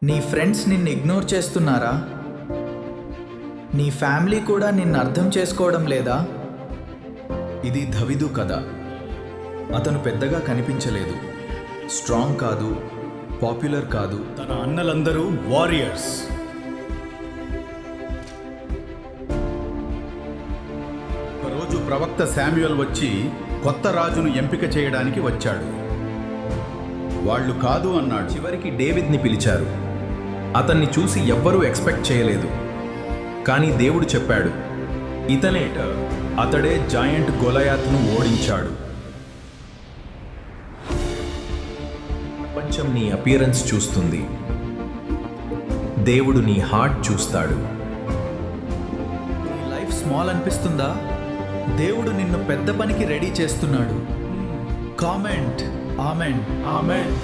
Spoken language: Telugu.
నీ ఫ్రెండ్స్ నిన్ను ఇగ్నోర్ చేస్తున్నారా? నీ ఫ్యామిలీ కూడా నిన్ను అర్థం చేసుకోవడం లేదా? ఇది దవిదు కథ. అతను పెద్దగా కనిపించలేదు, స్ట్రాంగ్ కాదు, పాపులర్ కాదు. తన అన్నలందరూ వారియర్స్. ఒకరోజు ప్రవక్త శామ్యుయల్ వచ్చి కొత్త రాజును ఎంపిక చేయడానికి వచ్చాడు. వాళ్ళు కాదు అన్నాడు. చివరికి డేవిడ్ని పిలిచారు. అతన్ని చూసి ఎవ్వరూ ఎక్స్పెక్ట్ చేయలేదు. కానీ దేవుడు చెప్పాడు, ఇతనేట. అతడే జాయింట్ గొలయాత్ను ఓడించాడు. ప్రపంచం నీ అపియరెన్స్ చూస్తుంది, దేవుడు నీ హార్ట్ చూస్తాడు. నీ లైఫ్ స్మాల్ అనిపిస్తుందా? దేవుడు నిన్ను పెద్ద పనికి రెడీ చేస్తున్నాడు. Comment amen. ఆమేన్.